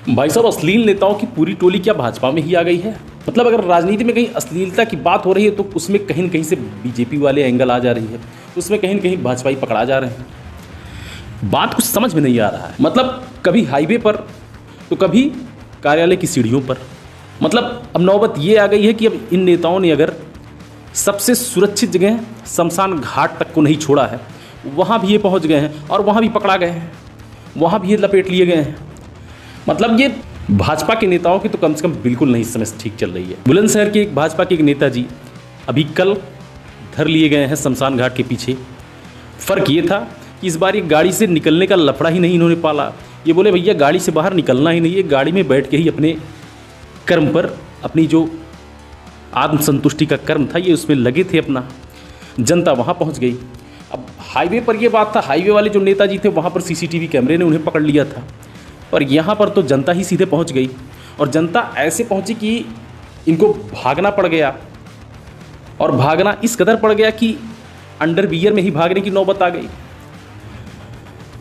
भाई साहब, अश्लील नेताओं की पूरी टोली क्या भाजपा में ही आ गई है? मतलब अगर राजनीति में कहीं अश्लीलता की बात हो रही है तो उसमें कहीं न कहीं से बीजेपी वाले एंगल आ जा रही है, उसमें कहीं न कहीं भाजपाई पकड़ा जा रहे हैं। बात कुछ समझ में नहीं आ रहा है। मतलब कभी हाईवे पर तो कभी कार्यालय की सीढ़ियों पर। मतलब अब नौबत ये आ गई है कि अब इन नेताओं ने अगर सबसे सुरक्षित जगह शमशान घाट तक को नहीं छोड़ा है, वहाँ भी ये पहुँच गए हैं और वहाँ भी पकड़ा गए हैं, वहाँ भी ये लपेट लिए गए हैं। मतलब ये भाजपा के नेताओं की तो कम से कम बिल्कुल नहीं समझ ठीक चल रही है। बुलंदशहर के एक भाजपा के एक नेताजी अभी कल धर लिए गए हैं शमशान घाट के पीछे। फ़र्क ये था कि इस बार ये गाड़ी से निकलने का लफड़ा ही नहीं इन्होंने पाला। ये बोले भैया गाड़ी से बाहर निकलना ही नहीं है, गाड़ी में बैठ के ही अपने कर्म पर, अपनी जो आत्मसंतुष्टि का कर्म था ये उसमें लगे थे अपना। जनता वहाँ पहुँच गई। अब हाईवे पर ये बात था, हाईवे वाले जो नेताजी थे वहाँ पर सीसीटीवी कैमरे ने उन्हें पकड़ लिया था, पर यहाँ पर तो जनता ही सीधे पहुँच गई। और जनता ऐसे पहुँची कि इनको भागना पड़ गया, और भागना इस कदर पड़ गया कि अंडरवियर में ही भागने की नौबत आ गई।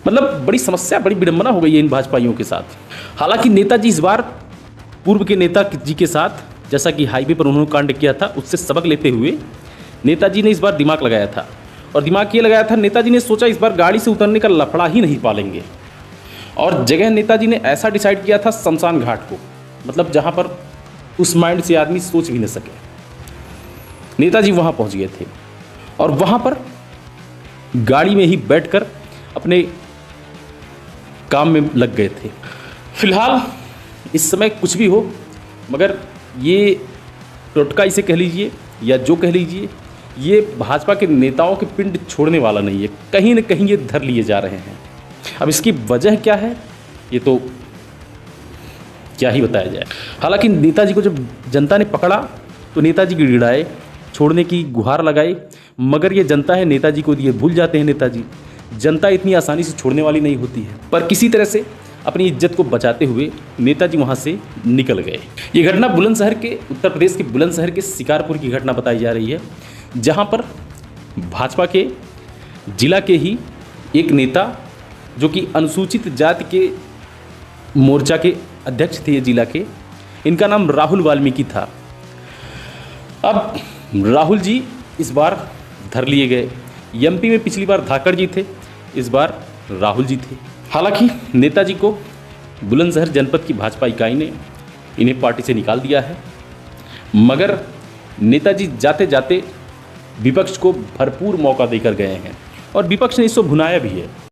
मतलब बड़ी समस्या, बड़ी विडंबना हो गई है इन भाजपाइयों के साथ। हालांकि नेताजी इस बार पूर्व के नेता जी के साथ, जैसा कि हाईवे पर उन्होंने कांड किया था, उससे सबक लेते हुए नेताजी ने इस बार दिमाग लगाया था। और दिमाग ये लगाया था, नेताजी ने सोचा इस बार गाड़ी से उतरने का लफड़ा ही नहीं पालेंगे, और जगह नेताजी ने ऐसा डिसाइड किया था शमशान घाट को, मतलब जहाँ पर उस माइंड से आदमी सोच भी न सके। नेताजी वहाँ पहुँच गए थे और वहाँ पर गाड़ी में ही बैठकर अपने काम में लग गए थे। फिलहाल इस समय कुछ भी हो, मगर ये टोटका इसे कह लीजिए या जो कह लीजिए, ये भाजपा के नेताओं के पिंड छोड़ने वाला नहीं है। कहीं न कहीं ये धर लिए जा रहे हैं। अब इसकी वजह क्या है ये तो क्या ही बताया जाए। हालांकि नेताजी को जब जनता ने पकड़ा तो नेताजी गिड़गिड़ाए, छोड़ने की गुहार लगाई, मगर ये जनता है, नेताजी को ये भूल जाते हैं। नेताजी, जनता इतनी आसानी से छोड़ने वाली नहीं होती है। पर किसी तरह से अपनी इज्जत को बचाते हुए नेताजी वहाँ से निकल गए। ये घटना बुलंदशहर के, उत्तर प्रदेश के बुलंदशहर के शिकारपुर की घटना बताई जा रही है, जहाँ पर भाजपा के जिला के ही एक नेता, जो कि अनुसूचित जाति के मोर्चा के अध्यक्ष थे ये जिला के, इनका नाम राहुल वाल्मीकि था। अब राहुल जी इस बार धर लिए गए। एमपी में पिछली बार धाकड़ जी थे, इस बार राहुल जी थे। हालांकि नेताजी को बुलंदशहर जनपद की भाजपा इकाई ने इन्हें पार्टी से निकाल दिया है, मगर नेताजी जाते जाते विपक्ष को भरपूर मौका देकर गए हैं और विपक्ष ने इसको भुनाया भी है।